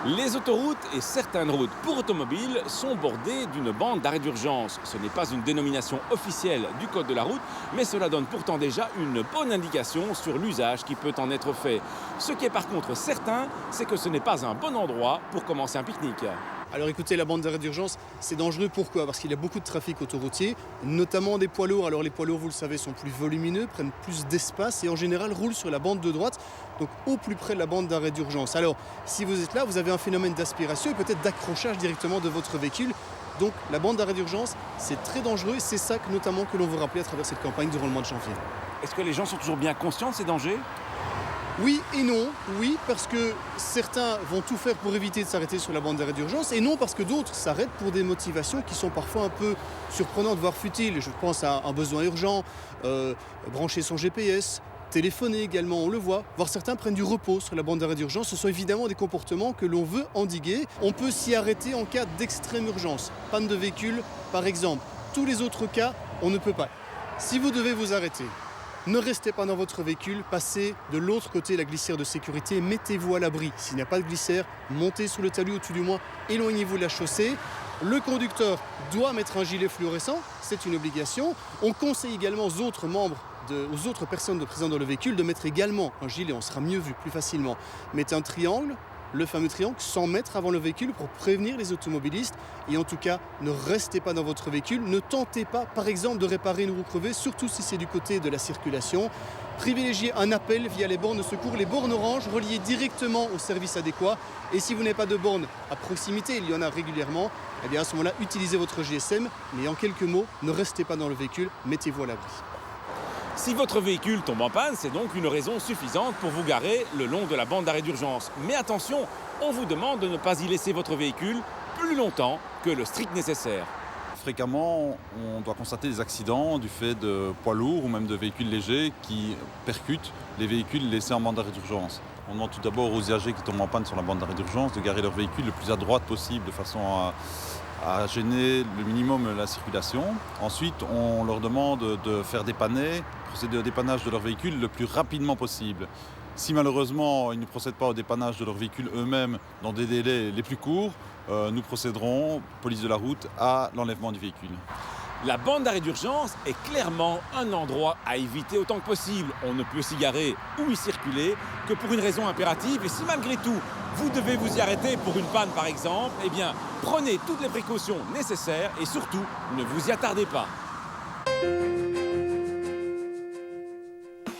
Les autoroutes et certaines routes pour automobiles sont bordées d'une bande d'arrêt d'urgence. Ce n'est pas une dénomination officielle du code de la route, mais cela donne pourtant déjà une bonne indication sur l'usage qui peut en être fait. Ce qui est par contre certain, c'est que ce n'est pas un bon endroit pour commencer un pique-nique. Alors écoutez, la bande d'arrêt d'urgence, c'est dangereux. Pourquoi? Parce qu'il y a beaucoup de trafic autoroutier, notamment des poids lourds. Alors les poids lourds, vous le savez, sont plus volumineux, prennent plus d'espace et en général roulent sur la bande de droite, donc au plus près de la bande d'arrêt d'urgence. Alors si vous êtes là, vous avez un phénomène d'aspiration et peut-être d'accrochage directement de votre véhicule. Donc la bande d'arrêt d'urgence, c'est très dangereux et c'est ça notamment que l'on veut rappeler à travers cette campagne durant le mois de janvier. Est-ce que les gens sont toujours bien conscients de ces dangers ? Oui et non. Oui, parce que certains vont tout faire pour éviter de s'arrêter sur la bande d'arrêt d'urgence, et non parce que d'autres s'arrêtent pour des motivations qui sont parfois un peu surprenantes, voire futiles. Je pense à un besoin urgent, brancher son GPS, téléphoner également, on le voit. Voire certains prennent du repos sur la bande d'arrêt d'urgence. Ce sont évidemment des comportements que l'on veut endiguer. On peut s'y arrêter en cas d'extrême urgence, panne de véhicule par exemple. Tous les autres cas, on ne peut pas. Si vous devez vous arrêter, ne restez pas dans votre véhicule, passez de l'autre côté la glissière de sécurité, mettez-vous à l'abri. S'il n'y a pas de glissière, montez sous le talus, ou tout du moins, éloignez-vous de la chaussée. Le conducteur doit mettre un gilet fluorescent, c'est une obligation. On conseille également aux autres personnes présentes dans le véhicule de mettre également un gilet, on sera mieux vu, plus facilement. Mettez un triangle, le fameux triangle, 100 mètres avant le véhicule pour prévenir les automobilistes. Et en tout cas, ne restez pas dans votre véhicule. Ne tentez pas, par exemple, de réparer une roue crevée, surtout si c'est du côté de la circulation. Privilégiez un appel via les bornes de secours, les bornes orange reliées directement au service adéquat. Et si vous n'avez pas de borne à proximité, il y en a régulièrement, eh bien à ce moment-là, utilisez votre GSM. Mais en quelques mots, ne restez pas dans le véhicule, mettez-vous à l'abri. Si votre véhicule tombe en panne, c'est donc une raison suffisante pour vous garer le long de la bande d'arrêt d'urgence. Mais attention, on vous demande de ne pas y laisser votre véhicule plus longtemps que le strict nécessaire. Fréquemment, on doit constater des accidents du fait de poids lourds ou même de véhicules légers qui percutent les véhicules laissés en bande d'arrêt d'urgence. On demande tout d'abord aux usagers qui tombent en panne sur la bande d'arrêt d'urgence de garer leur véhicule le plus à droite possible de façon à gêner le minimum la circulation. Ensuite, on leur demande de faire dépanner, procéder au dépannage de leur véhicule le plus rapidement possible. Si malheureusement ils ne procèdent pas au dépannage de leur véhicule eux-mêmes dans des délais les plus courts, nous procéderons, police de la route, à l'enlèvement du véhicule. La bande d'arrêt d'urgence est clairement un endroit à éviter autant que possible. On ne peut s'y garer ou y circuler que pour une raison impérative. Et si malgré tout, vous devez vous y arrêter pour une panne par exemple, eh bien, prenez toutes les précautions nécessaires et surtout, ne vous y attardez pas.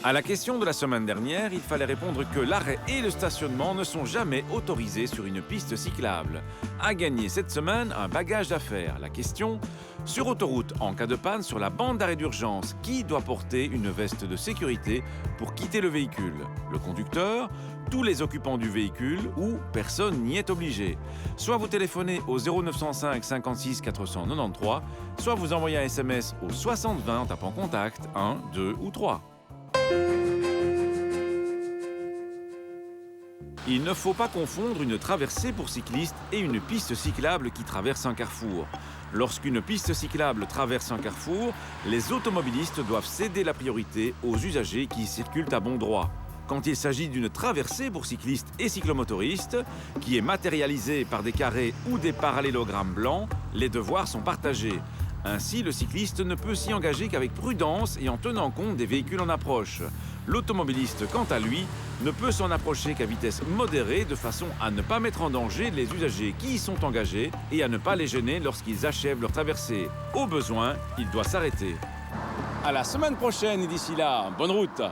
À la question de la semaine dernière, il fallait répondre que l'arrêt et le stationnement ne sont jamais autorisés sur une piste cyclable. À gagner cette semaine, un bagage d'affaires. La question, sur autoroute, en cas de panne sur la bande d'arrêt d'urgence, qui doit porter une veste de sécurité pour quitter le véhicule? Le conducteur, tous les occupants du véhicule ou personne n'y est obligé. Soit vous téléphonez au 0905 56 493, soit vous envoyez un SMS au 6020 en tapant contact 1, 2 ou 3. Il ne faut pas confondre une traversée pour cyclistes et une piste cyclable qui traverse un carrefour. Lorsqu'une piste cyclable traverse un carrefour, les automobilistes doivent céder la priorité aux usagers qui circulent à bon droit. Quand il s'agit d'une traversée pour cyclistes et cyclomotoristes, qui est matérialisée par des carrés ou des parallélogrammes blancs, les devoirs sont partagés. Ainsi, le cycliste ne peut s'y engager qu'avec prudence et en tenant compte des véhicules en approche. L'automobiliste, quant à lui, ne peut s'en approcher qu'à vitesse modérée de façon à ne pas mettre en danger les usagers qui y sont engagés et à ne pas les gêner lorsqu'ils achèvent leur traversée. Au besoin, il doit s'arrêter. À la semaine prochaine et d'ici là, bonne route!